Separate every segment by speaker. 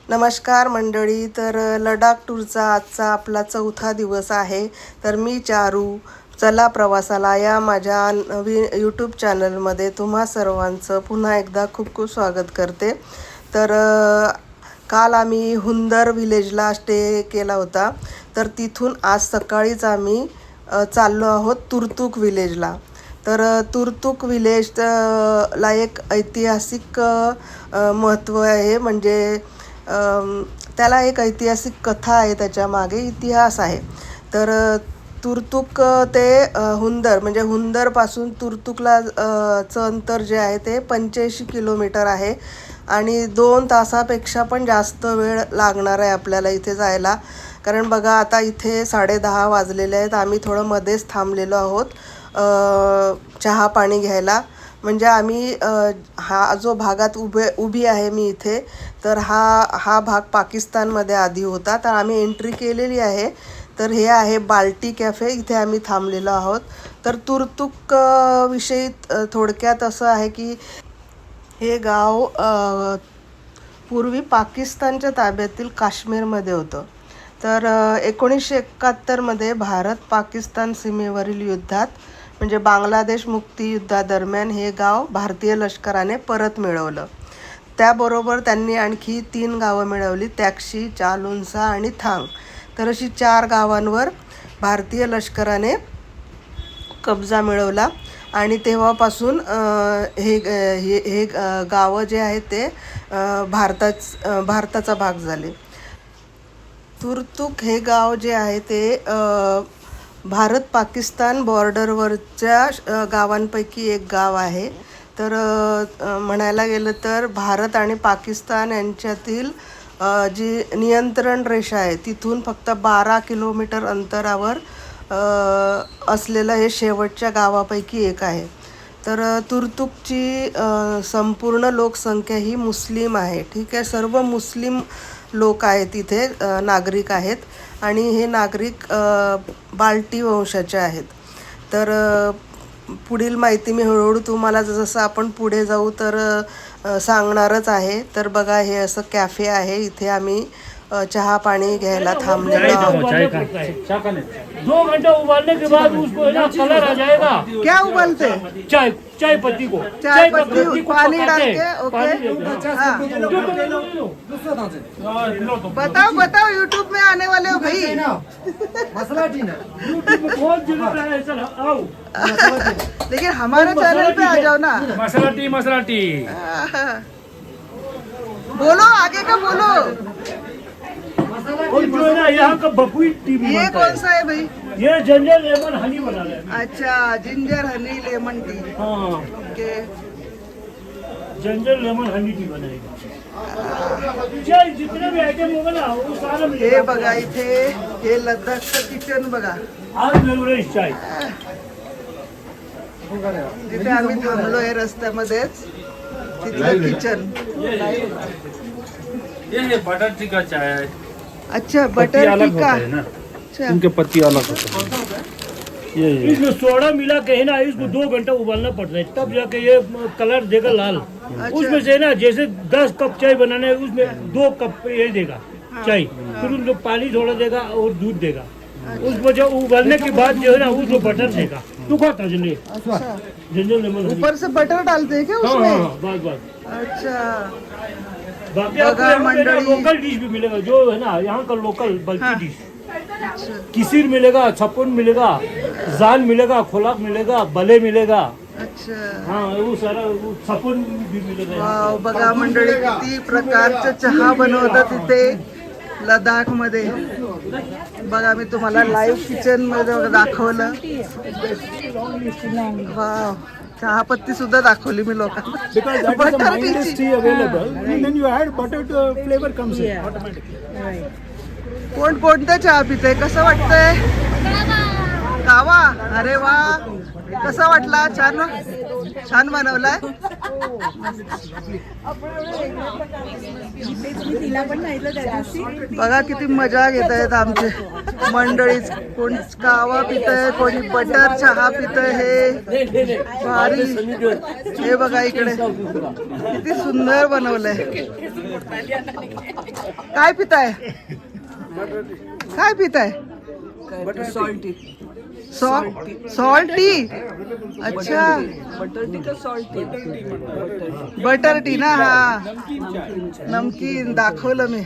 Speaker 1: नमस्कार मंडळी. तर लडाख टूरचा आजचा आपला चौथा दिवस आहे. तर मी चारू चला प्रवासाला या माझ्या नवीन यूट्यूब चॅनलमध्ये तुम्हा सर्वांचं पुन्हा एकदा खूप खूप स्वागत करते. तर काल आम्ही हुंदर विलेजला स्टे केला होता. तर तिथून आज सकाळीच आम्ही चाललो आहोत तुर्तुक विलेजला. तर तुर्तुक विलेज ला एक ऐतिहासिक महत्त्व आहे. म्हणजे त्याला एक ऐतिहासिक कथा आहे, त्याच्या मागे इतिहास आहे. तर तुर्तुक ते हुंदर म्हणजे हुंदरपासून तुर्तुकला चं अंतर जे आहे ते 85 किलोमीटर आहे आणि 2 तासापेक्षा पण जास्त वेळ लागणार आहे आपल्याला इथे जायला. कारण बघा आता इथे 10:30 वाजलेले आहेत. आम्ही थोडं मध्येच थांबलेलो आहोत चहा पाणी घ्यायला. म्हणजे आम्ही हा जो भागात उभी आहे मी इथे, तर हा भाग पाकिस्तानमध्ये आधी होता. तर आम्ही एंट्री केलेली आहे. तर हे आहे बाल्टी कॅफे, इथे आम्ही थांबलेलो आहोत. तर तुर्तुक विषयी थोडक्यात असं आहे की हे गाव पूर्वी पाकिस्तानच्या ताब्यातील काश्मीरमध्ये होतं. तर 1971मध्ये भारत पाकिस्तान सीमेवरील युद्धात म्हणजे बांगलादेश मुक्तीयुद्धादरम्यान हे गाव भारतीय लष्कराने परत मिळवलं. त्याबरोबर त्यांनी आणखी 3 गावं मिळवली, त्याक्षी, चालुन्सा आणि थांग. तर अशी 4 गावांवर भारतीय लष्कराने कब्जा मिळवला आणि तेव्हापासून हे हे हे गावं जे आहेत ते भारताचा भाग झाले. तुर्तुक हे गाव जे आहे ते भारत पाकिस्तान बॉर्डरवरच्या गावांपैकी एक गाव आहे. तर म्हणायला गेलं तर भारत आणि पाकिस्तान यांच्यातील जी नियंत्रण रेषा आहे तिथून फक्त 12 किलोमीटर अंतरावर असलेलं हे शेवटच्या गावापैकी एक आहे. तर तुर्तुकची संपूर्ण लोकसंख्या ही मुस्लिम आहे. ठीक आहे, सर्व मुस्लिम लोक आहेत इथे, नागरिक आहेत आणि हे नागरिक बाल्टी वंशाचे आहेत. तर पुढील माहिती मी हळूहळू तुम्हाला जसं आपण पुढे जाऊ तर सांगणारच आहे. तर बघा हे असं कॅफे आहे, इथे आम्ही चहा पाणी घ्यायला थांबलेलो आहोत.
Speaker 2: 2 घंटे उबालने के बाद उसको ना कलर आ जाएगा.
Speaker 1: क्या उबालते?
Speaker 2: चाय पत्ती को
Speaker 1: पानी डाल के. ओके, बताओ यूट्यूब में आने वाले हो भाई.
Speaker 2: मसाला टी ना यूट्यूब में बहुत जगह पे है. चल आओ,
Speaker 1: लेकिन हमारे चैनल पे आ जाओ ना.
Speaker 2: मसाला टी
Speaker 1: बोलो, आगे का बोलो.
Speaker 2: और जो है ना यहाँ का बकुई टी
Speaker 1: ये कौन सा है भाई?
Speaker 2: ये जिंजर लेमन हनी बना रहे हैं.
Speaker 1: अच्छा, जिंजर हनी लेमन टी.
Speaker 2: हाँ,
Speaker 1: ओके,
Speaker 2: जिंजर लेमन हनी टी बनाएगा. चाय जितने भी आइटम होगा ना वो सारा मिलेगा.
Speaker 1: हे बघा इथे हे लद्दाखचं किचन बघा.
Speaker 2: आज बेवरेज चाय.
Speaker 1: जिथे आम्ही थांबलो आहे रस्त्यामध्येच तिथलं किचन.
Speaker 2: ये बटर टिक्का चाय है.
Speaker 1: अच्छा, बटर टिक्का. अच्छा,
Speaker 3: इनके पत्ती अलग होते हैं. ये
Speaker 2: इसमें सोडा मिला के है ना, इसको 2 घंटा उबालना पड़ता है, तब जाके ये कलर देगा लाल. उसमें से ना जैसे 10 कप चाय बनाना है उसमें 2 कप ये देगा चाय. फिर उसको पानी थोड़ा देगा और दूध देगा. उसको जब उबालने के बाद जो है ना उसको बटर देगा. तू खाता जल्दी. Ginger lemon.
Speaker 1: ऊपर से बटर डालते हैं क्या
Speaker 2: हाँ
Speaker 1: उसमें?
Speaker 2: हाँ, बस.
Speaker 1: अच्छा,
Speaker 2: बाकी आपको
Speaker 1: बघा
Speaker 2: यहाँ पे ना
Speaker 1: मंडळी.
Speaker 2: लोकल डिश भी मिलेगा, जो है ना यहाँ का लोकल बल्कि
Speaker 1: हाँ.
Speaker 2: डिश.
Speaker 1: अच्छा,
Speaker 2: किसीर मिलेगा, छप्पन मिलेगा, जान मिलेगा, खोलाक मिलेगा, बले मिलेगा.
Speaker 1: अच्छा.
Speaker 2: हाँ वो सारा वो छप्पन भी मिलेगा.
Speaker 1: वाव, बघा मंडळी किती प्रकारचे चहा बनवतात तिथे लडाख मध्ये. बघा मी तुम्हाला लाईव्ह किचन मध्ये दाखवलं. वाव, चहापत्ती सुद्धा दाखवली मी लोकांना.
Speaker 3: because that is the
Speaker 1: Butter
Speaker 3: mildest
Speaker 1: tea.
Speaker 3: tea available, and then you add butter to flavor comes in automatically.
Speaker 1: कोणत्या चहा पिते? कसं वाटतंय? गावा. अरे वा, कसा वाटला? छान ना? छान बनवलाय. बघा किती मजा घेत आहेत आमचे मंडळी. कोणी कावा पित आहे, कोणी बटर चहा पित आहे. हे भारी. हे बघा इकडे किती सुंदर बनवलंय. काय पिताय, काय पिताय? Salt tea. अच्छा, बटर टी ना. हा, नमकीन दाखवलं मी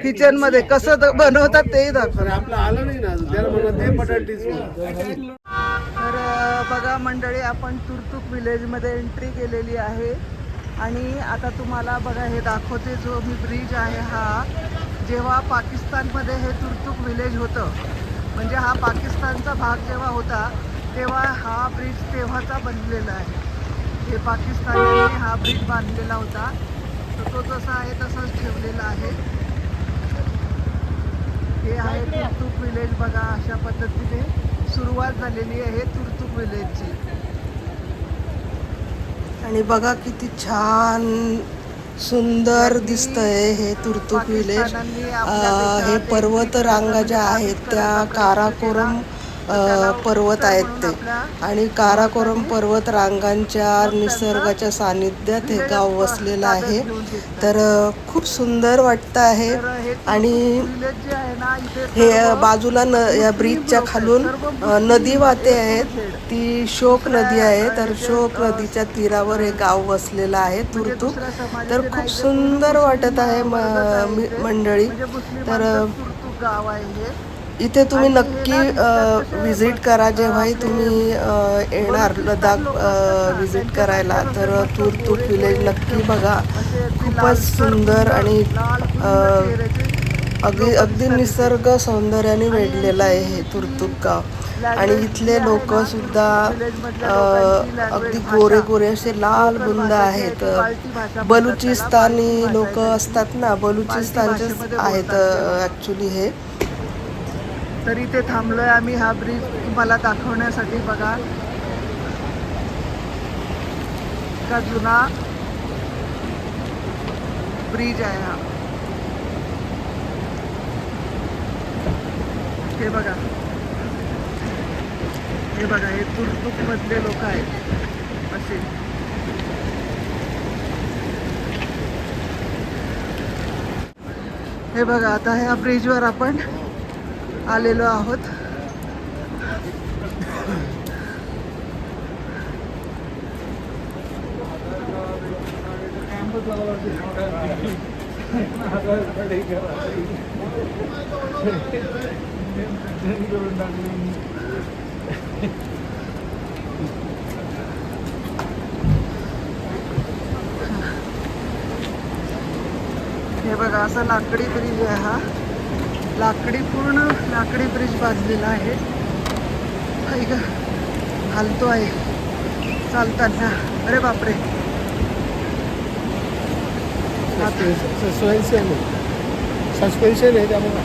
Speaker 1: किचन मध्ये कसं बनवतात ते दाखवलं.
Speaker 3: आपलं आलं नाही ना त्याला म्हणत ते बटर टीच.
Speaker 1: तर बघा मंडळी, आपण तुर्तुक विलेज मध्ये एंट्री केलेली आहे आणि आता तुम्हाला बघा हे दाखवते. जो मी ब्रिज आहे हा, जेव्हा पाकिस्तानमध्ये हे तुर्तुक विलेज होतं, म्हणजे हा पाकिस्तानचा भाग जेव्हा होता तेव्हा हा ब्रिज तेव्हाचा बनलेला आहे. हे पाकिस्तानने हा ब्रिज बांधलेला होता, तर तो जसा आहे तसाच ठेवलेला आहे. हे आहे तुर्तुक विलेज. बघा अशा पद्धतीने सुरुवात झालेली आहे तुर्तुक विलेजची. आणि बघा किती छान सुंदर दिसतंय हे तुर्तुक विलेज. हे पर्वत रांगा ज्या आहेत त्या काराकोरम पर्वत आहेत ते, आणि काराकोरम पर्वत रांगांच्या निसर्गाच्या सानिध्यात हे गाव वसलेलं आहे. तर खूप सुंदर वाटतं आहे. आणि हे बाजूला या ब्रिजच्या खालून नदी वाहते आहेत, ती शोक नदी आहे. तर शोक नदीच्या तीरावर हे गाव वसलेलं आहे तुर्तुक. तर खूप सुंदर वाटत आहे मंडळी. तर गाव आहे हे. इथे तुम्ही नक्की विजिट करा जेव्हाही तुम्ही येणार लडाख विजिट करायला. तर तुर्तुक विलेज नक्की बघा. खूपच सुंदर आणि अगदी निसर्ग सौंदर्याने वेढलेलं आहे हे तुर्तुक गाव. आणि इथले लोक सुद्धा अगदी गोरे गोरे असे लाल बुंद आहेत. बलुचिस्तानी लोक असतात ना, बलुचिस्तानचेच आहेत ॲक्च्युली हे. तर इथे थांबलोय आम्ही हा ब्रिज तुम्हाला दाखवण्यासाठी. बघा का जुना ब्रिज आहे हा. हे बघा, हे बघा, हे तुर्तुक मधले लोक आहेत असे. हे बघा, आता ह्या ब्रिजवर आपण आलेलो आहोत. हे बघा, असा लाकडी ब्रिज आहे हा. पूर्ण लाकडी ब्रिज बांधलेला आहे. ऐका, हालतो आहे चालताना. अरे बापरे.
Speaker 3: सस्पेन्शन आहे त्यामुळे.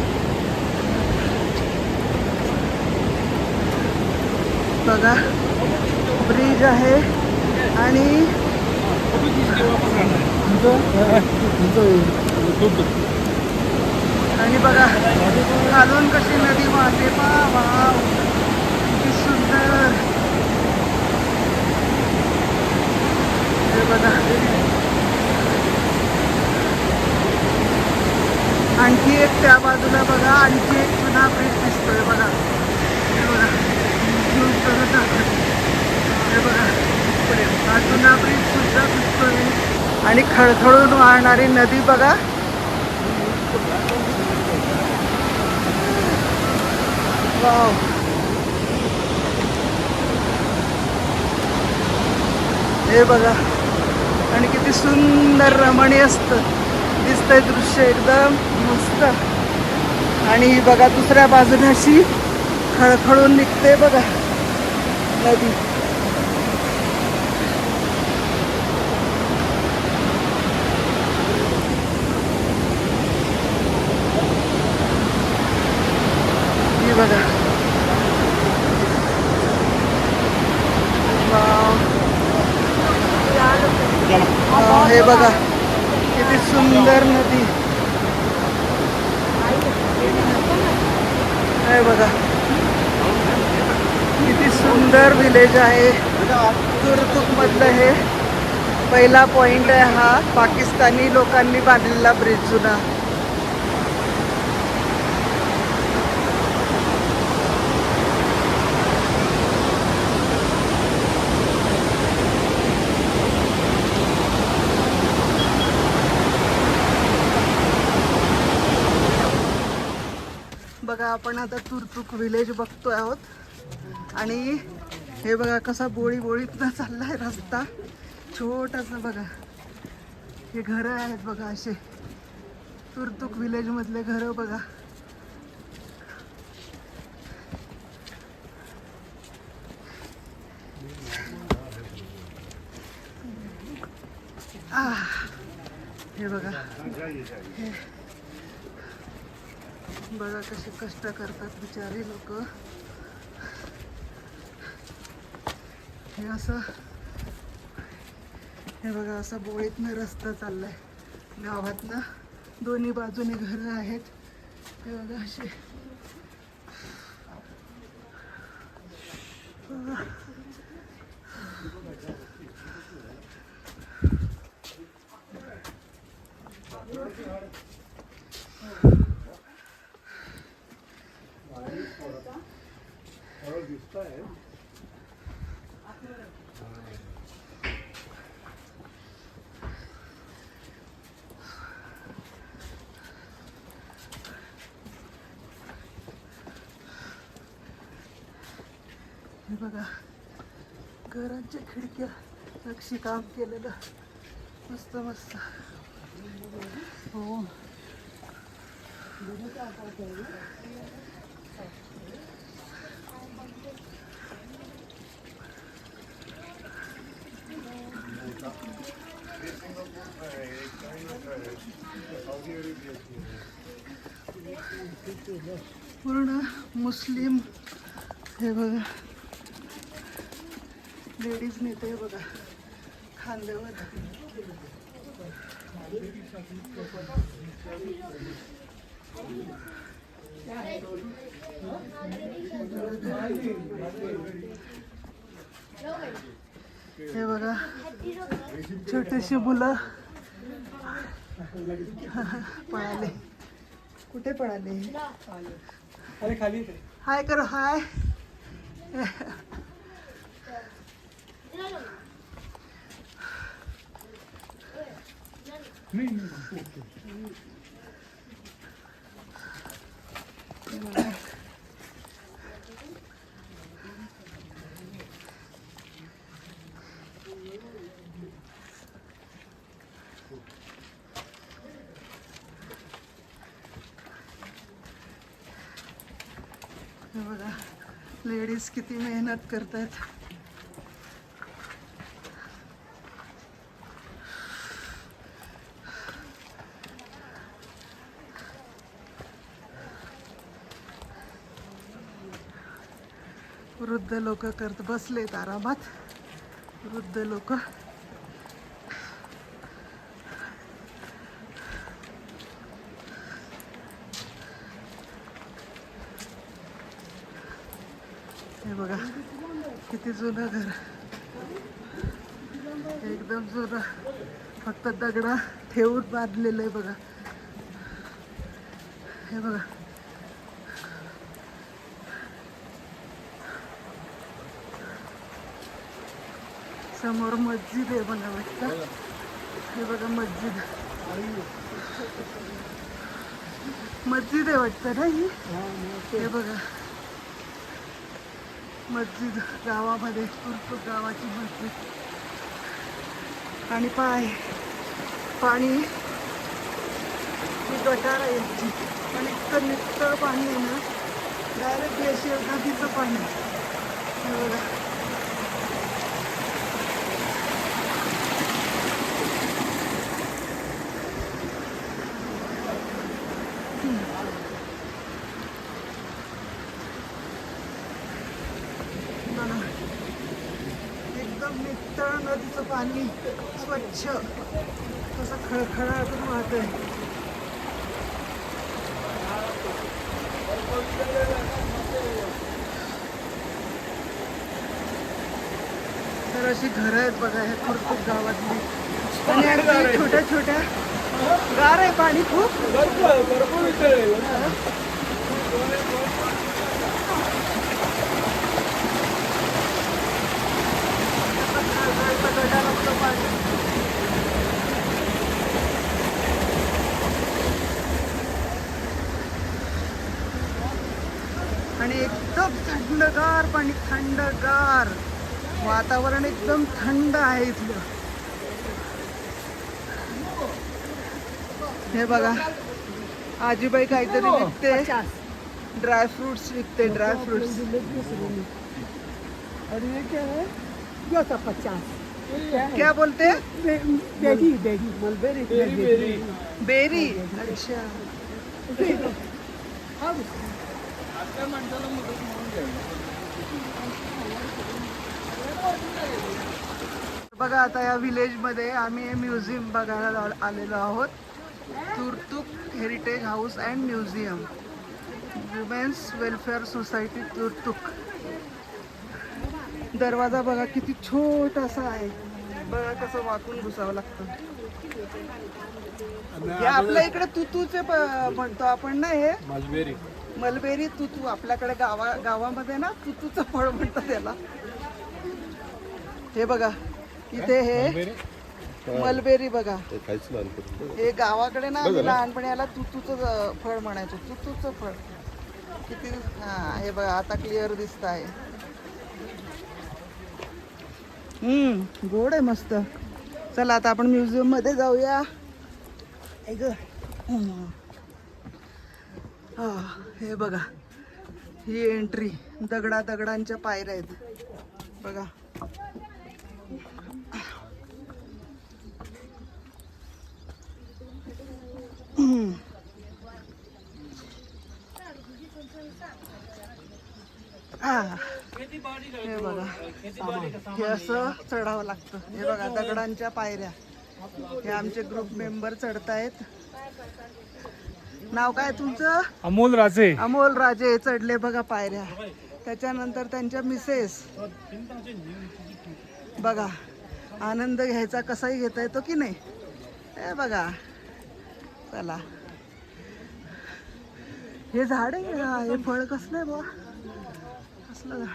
Speaker 1: बघा ब्रिज आहे आणि बघा खालून कशी नदी वाहते. वाव, किती सुंदर. हे बघा, आणखी एक त्या बाजूला बघा, आणखी एक जुना ब्रिज दिसतोय. बघा, हे बघा, हे बघा, हा जुना ब्रिज सुद्धा दिसतोय. आणि खळखळून वाहणारी नदी बघा. वाव, हे बघा, आणि किती सुंदर रमणीय दिसतंय दृश्य, एकदम मस्त. आणि बघा दुसऱ्या बाजूने अशी खळखळून निघते बघा नदी. बघा, वाव, सुंदर नदी आहे बघा. किती सुंदर विलेज आहे. तुर्तुक मधलं हे पहिला पॉइंट आहे हा. पाकिस्तानी लोकांनी बांधलेला ब्रिज जुना. बघा आपण आता तुर्तुक विलेज बघतोय आहोत आणि हे बघा कसा बोळी बोळीतनं चाललाय रस्ता. छोटासा बघा हे घरं आहेत बघा असे तुर्तुक विलेज मधले घरं बघा. हे बघा हे बघा कसे कष्ट करतात बिचारी लोक. हे असं हे बघा असा बोळीतनं रस्ता चाललाय गावातनं. दोन्ही बाजूने घरं आहेत. हे बघा असे हे बघा घरांच्या खिडक्या नक्षी काम केलेलं मस्त मस्त. हो पूर्ण मुस्लिम. हे बघा लेडीज नेते बघा खांद्यावर. हे बघा छोटीशी मुलं पळाले. कुठे पळाले?
Speaker 3: अरे खाली
Speaker 1: हाय करो हाय. हे बघा लेडीज किती मेहनत करतात. वृद्ध लोक बसलेत आरामात. वृद्ध लोक हे बघा किती जुनं घर. एकदम जुनं फक्त दगडा ठेवून बांधलेलं आहे बघा. हे बघा समोर मस्जिद आहे मला वाटतं. हे बघा मस्जिद मस्जिद आहे वाटतं ना ही. हे बघा मस्जिद गावामध्ये तुर्तुक गावाची मस्जिद. आणि पाणी ही गटार आहे याची. पण इतकं नितळ पाणी आहे ना. डायरेक्ट ग्लेशियर नदीचं पाणी. हे बघा एकदम नितळ नदीचं पाणी स्वच्छ. कसा खळखळाटून वाहतोय. तर अशी घरं आहेत बघा हे कुर्तुक गावातली. आणि अगदी छोट्या छोट्या गार आहे, पाणी खूप. आणि एकदम थंडगार पाणी, थंडगार वातावरण, एकदम थंड आहे इथलं. हे बघा आजीबाई काहीतरी विकते, ड्रायफ्रुट्स विकते, ड्रायफ्रुट्स. और ये क्या है?
Speaker 3: Yes, 50.
Speaker 1: क्या बोलते?
Speaker 3: Berry, mulberry.
Speaker 1: बेरी. अच्छा. बघा आता या विलेज मध्ये आम्ही म्युझियम बघायला आलेलो आहोत. Turtuk heritage house and museum, women's welfare society Turtuk. दरवाजा बघा किती छोटासा आहे. बघा कसं वाकून घुसावं लागतं. हे आपल्या इकडे तुतूचे म्हणतो आपण ना, हे मलबेरी तुतू. आपल्याकडे गावामध्ये ना तुतूचं फळ म्हणतात त्याला. हे बघा इथे हे मलबेरी बघा. हे गावाकडे ना आम्ही लहानपणी याला तुतूचं फळ म्हणायचो. तुतूचं फळ किती. हा हे बघा आता क्लिअर दिसत आहे. गोड आहे मस्त. चला आता आपण म्युझियम मध्ये जाऊया. हा हे बघा ही एंट्री. दगडांच्या पायऱ्या आहेत बघा. हे बघा हे असं चढावं लागतं. हे बघा दगडांच्या पायऱ्या. हे आमचे ग्रुप मेंबर चढतायत. नाव काय तुमचं?
Speaker 2: अमोल राजे.
Speaker 1: अमोल राजे चढले बघा पायऱ्या. त्याच्यानंतर त्यांच्या मिसेस. बघा आनंद घ्यायचा कसाही घेता येतो की नाही. हे बघा चला. हे झाड आहे, हे फळ कसलं आहे बघा. कसलं बघा.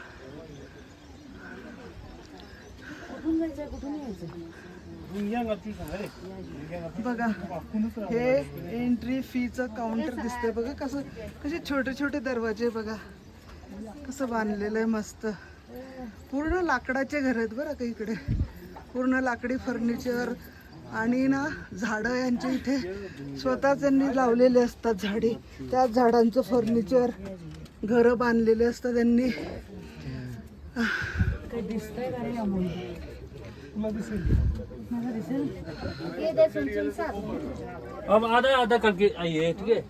Speaker 1: हे एंट्री फीचं काउंटर दिसते बघा. कसं कसे छोटे छोटे दरवाजे बघा. कसं बांधलेलं आहे मस्त. पूर्ण लाकडाचे घर आहेत बरं का इकडे. पूर्ण लाकडी फर्निचर. आणि ना झाडं यांच्या इथे स्वतःच यांनी लावलेले असतात झाडे. त्याच झाडांचं फर्निचर. घरं बांधलेले असतात त्यांनी.
Speaker 2: अब आधा आधा करके आइए, ठीक है.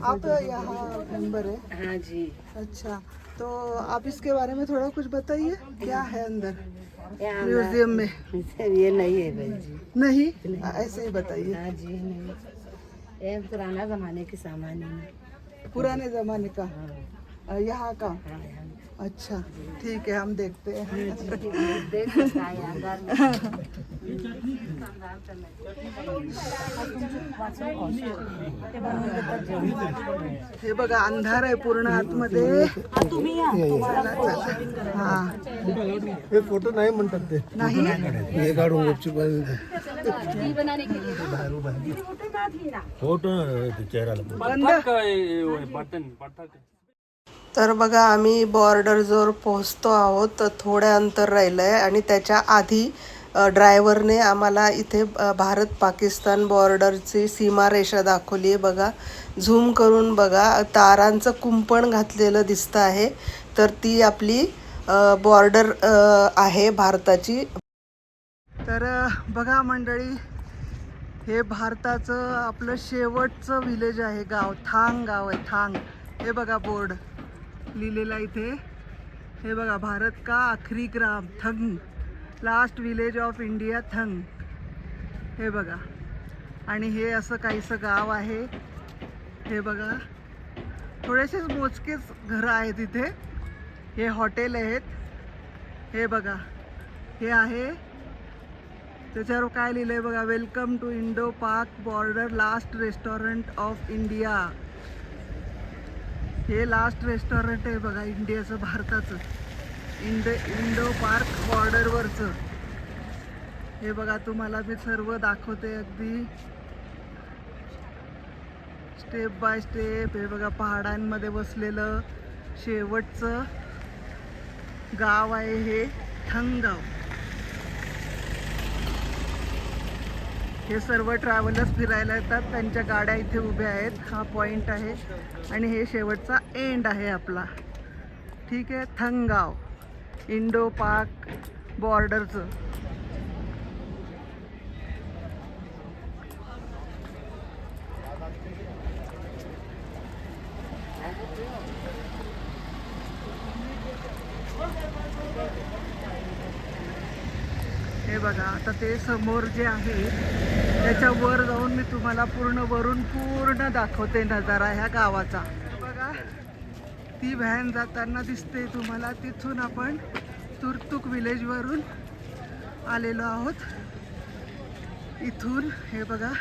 Speaker 1: आप यहाँ मेंबर है?
Speaker 4: हाँ जी.
Speaker 1: अच्छा तो आप इसके बारे में थोड़ा कुछ बताइए. क्या है अंदर
Speaker 4: यहाँ
Speaker 1: म्यूजियम में?
Speaker 4: ये नहीं है भाई जी.
Speaker 1: नहीं ऐसे ही बताइए.
Speaker 4: हाँ जी नहीं. ये पुराना जमाने के सामान है.
Speaker 1: पुराने जमाने का यहाँ का.
Speaker 4: हाँ, यहाँ.
Speaker 1: अच्छा ठीक है हम देखते हैं.
Speaker 4: देख सकता है अंदर.
Speaker 1: हे बघा अंधार आहे पूर्ण आतमध्ये. चला चला. हा
Speaker 3: हे फोटो नाही म्हणतात ते.
Speaker 1: नाही
Speaker 3: हे काढून गपचूप फोटो चेहऱ्याला
Speaker 1: बंद. तर बघा आम्ही बॉर्डर जोर पोहोचतो आहोत. तर थोडं अंतर राहिलं आहे आणि त्याच्या आधी ड्रायव्हरने आम्हाला इथे भारत पाकिस्तान बॉर्डरची सीमारेषा दाखवली आहे बघा. झूम करून बघा तारांचं कुंपण घातलेलं दिसतं आहे. तर ती आपली बॉर्डर आहे भारताची. तर बघा मंडळी हे भारताचं आपलं शेवटचं विलेज आहे. गाव थांग गाव आहे थांग. हे बघा बोर्ड लिहिलेला इथे हे बघा, भारत का आखरी ग्राम थंग, लास्ट विलेज ऑफ इंडिया थंग. हे बघा, आणि हे असं काहीसं गाव आहे. हे बघा, थोडेसेच मोजकेच घरं आहेत इथे. हे हॉटेल आहेत. हे बघा, हे आहे, त्याच्यावर काय लिहिलंय बघा, वेलकम टू इंडो पाक border last restaurant of India. हे लास्ट रेस्टॉरंट आहे बघा इंडियाचं, भारताचं, इंडो पार्क बॉर्डरवरचं. हे बघा, तुम्हाला मी सर्व दाखवते अगदी स्टेप बाय स्टेप. हे बघा, पहाडांमध्ये बसलेलं शेवटचं गाव आहे हे थंग गाव. हे सर्व ट्रॅव्हलर्स फिरायला येतात, त्यांच्या गाड्या इथे उभ्या आहेत. हा पॉइंट आहे आणि हे शेवटचा एंड आहे आपला. ठीक आहे, थंग गाव इंडो पाक बॉर्डरचं. हे बघा, आता ते समोर जे आहे त्याच्या वर जाऊन मी तुम्हाला पूर्ण दाखवते नजारा ह्या गावाचा. बघा, ती व्हॅन जाताना दिसते तुम्हाला. तिथून आपण तुर्तुक विलेजवरून आलेलो आहोत. इथून हे बघा,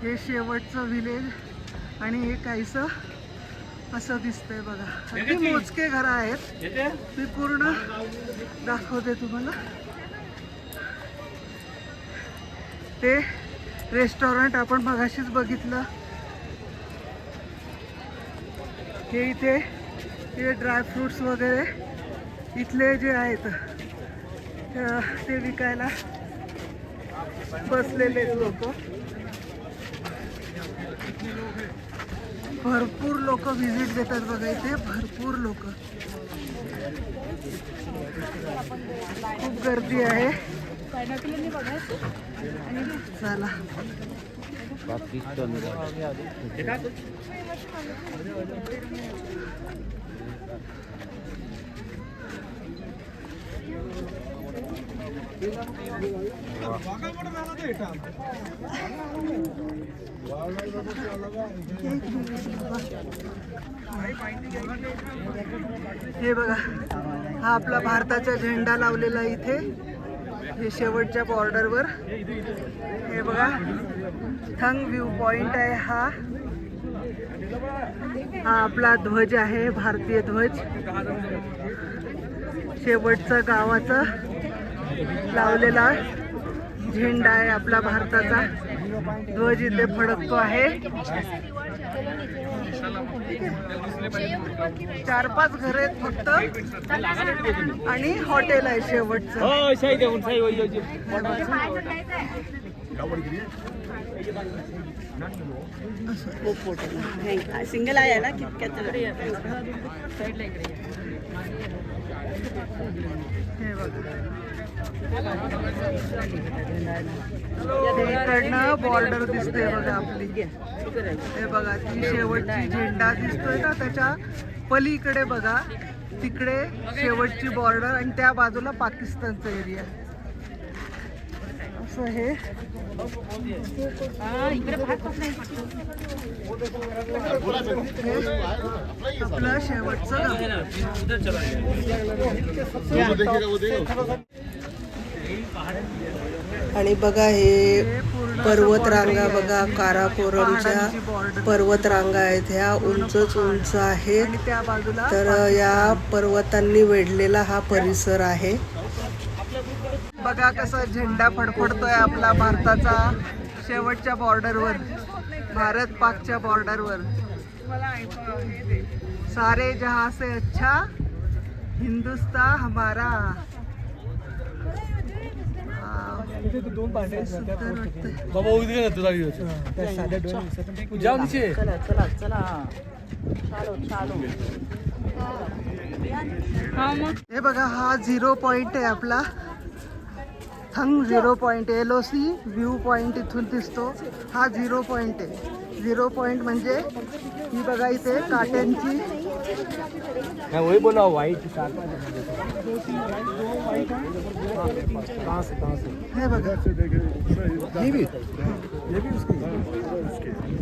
Speaker 1: हे शेवटचं विलेज आणि हे काहीसं असं दिसतंय बघा. अगदी मोजके घरं आहेत. मी पूर्ण दाखवते तुम्हाला. ते रेस्टॉरंट आपण मगाशीच बघितलं. हे इथे हे ड्रायफ्रूट्स वगैरे इथले जे आहेत ते विकायला बसलेले लोक. भरपूर लोक व्हिजिट देतात बघा इथे, भरपूर लोक, खूप गर्दी आहे. चला, हे बघा, हा आपला भारताचा झेंडा लावलेला इथे, हे शेवटच्या बॉर्डरवर. हे बघा, थंग व्ह्यू पॉइंट आहे हा. हा आपला ध्वज आहे, भारतीय ध्वज. शेवटचा गावाचा लावलेला झेंडा आहे आपला भारताचा. ध्वज इथे फडकतो आहे. 4-5 घर आहेत फक्त आणि हॉटेल आहे शेवटचं.
Speaker 4: सिंगल आहे ना कितक्यात.
Speaker 1: हे बघा, इकडनं बॉर्डर दिसते बघा आपली. हे बघा, ती शेवटची झेंडा दिसतोय ना, त्याच्या पलीकडे बघा, तिकडे शेवटची बॉर्डर आणि त्या बाजूला पाकिस्तानचा एरिया. असं हे आपलं शेवटचं आणि बघा, हे पर्वतरांगा बघा, काराकोरमच्या पर्वतरांगा आहेत ह्या. उंचच उंच आहेत. त्या बाजूला तर या पर्वतांनी वेढलेला हा परिसर आहे. बघा कसा झेंडा फडफडतोय आपला भारताचा शेवटच्या बॉर्डरवर, भारत पाकच्या बॉर्डरवर. सारे जहां से अच्छा हिंदुस्तान हमारा.
Speaker 3: दोन पार्ट्या
Speaker 5: बाबा उद्या ना तुझा जाऊ दिसे.
Speaker 1: हे बघा, हा 0 पॉइंट आहे आपला थंग 0 पॉइंट. LOC व्ह्यू पॉइंट इथून दिसतो. हा 0 पॉइंट आहे. 0 पॉइंट म्हणजे ही बघा इथे काट्यांची
Speaker 5: वही बोला व्हाइट
Speaker 1: हे बघा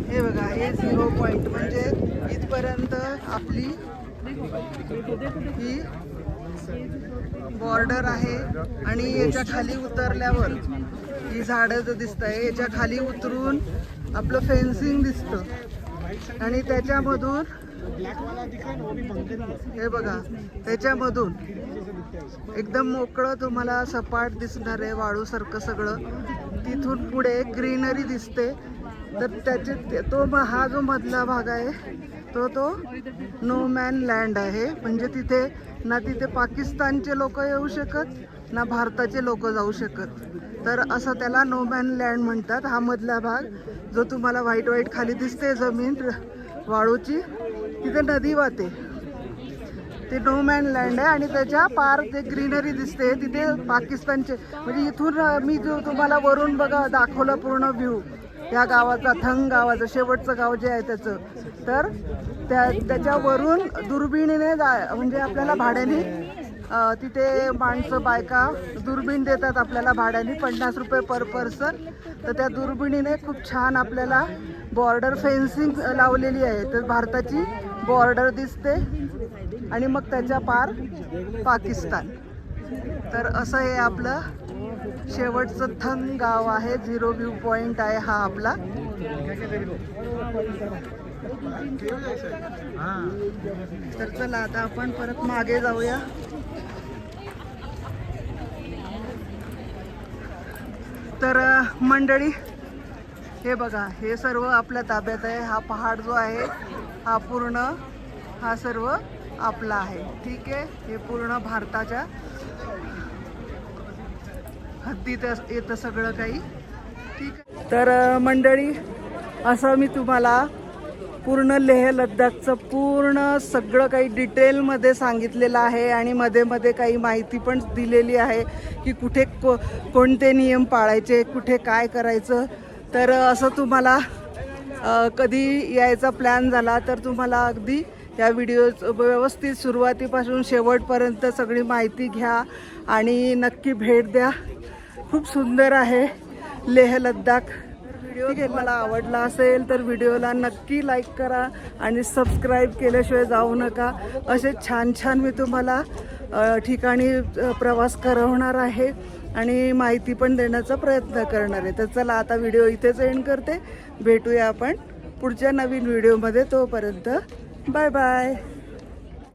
Speaker 1: हे बघा हे 0 पॉइंट म्हणजे इथपर्यंत आपली ही बॉर्डर आहे आणि याच्या खाली उतरल्यावर ही झाडं जो दिसत आहे याच्या खाली उतरून आपलं फेन्सिंग दिसतं आणि त्याच्यामधून हे बघा त्याच्यामधून एकदम मोकळं तुम्हाला सपाट दिसणार आहे वाळूसारखं सगळं. तिथून पुढे ग्रीनरी दिसते. तर त्याचे हा जो मधला भाग आहे तो नो मॅन लँड आहे. म्हणजे तिथे ना तिथे पाकिस्तानचे लोक येऊ शकत ना भारताचे लोक जाऊ शकत. तर असं त्याला नो मॅन लँड म्हणतात. हा मधला भाग जो तुम्हाला व्हाईट व्हाईट खाली दिसते जमीन वाळूची तिथे नदी वाहते ते नो मॅन लँड आहे. आणि त्याच्या पार ते ग्रीनरी दिसते तिथे पाकिस्तानचे म्हणजे इथून मी जो तुम्हाला वरून बघा दाखवलं पूर्ण व्ह्यू या गावाचा थंग गावाचं शेवटचं गाव जे आहे त्याचं. तर त्याच्यावरून दुर्बिणीने म्हणजे आपल्याला भाड्याने तिथे माणसं बायका दुर्बीण देतात आपल्याला भाड्याने 50 रुपये पर पर्सन. तर त्या दुर्बिणीने खूप छान आपल्याला बॉर्डर फेन्सिंग लावलेली आहे. तर भारताची बॉर्डर दिसते आणि मग त्याच्या पार पाकिस्तान. तर असं हे आपलं शेवटचं थंग गाव आहे. 0 व्ह्यू पॉइंट आहे हा आपला. तर चला आता आपण परत मागे जाऊया. तर मंडळी हे बघा हे सर्व आपल्या ताब्यात आहे. हा पहाड जो आहे हा पूर्ण हा सर्व आपला आहे. ठीक आहे. हे पूर्ण भारताच्या हद्दीत येतं सगळं काही. ठीक आहे. तर मंडळी असं मी तुम्हाला पूर्ण लेह लद्दाखचं पूर्ण सगळं काही डिटेलमध्ये सांगितलेलं आहे आणि मध्ये मध्ये काही माहिती पण दिलेली आहे की कुठे कोणते नियम पाळायचे कुठे काय करायचं. तर असं तुम्हाला कधी यायचा प्लॅन झाला तर तुम्हाला अगदी या व्हिडिओ व्यवस्थित सुरुवातीपासून शेवटपर्यंत सगळी माहिती घ्या आणि नक्की भेट द्या. खूप सुंदर आहे लेह लद्दाख. व्हिडिओ तुम्हाला आवडला असेल तर व्हिडिओला नक्की लाईक करा आणि सबस्क्राईब केल्याशिवाय जाऊ नका. असे छान छान मी तुम्हाला ठिकाणी प्रवास करवणार आहे आणि माहिती पण देण्याचा प्रयत्न करणार आहे. तर चला आता व्हिडिओ इथेच एंड करते. भेटूया आपण पुढच्या नवीन व्हिडिओमध्ये. तोपर्यंत बाय बाय.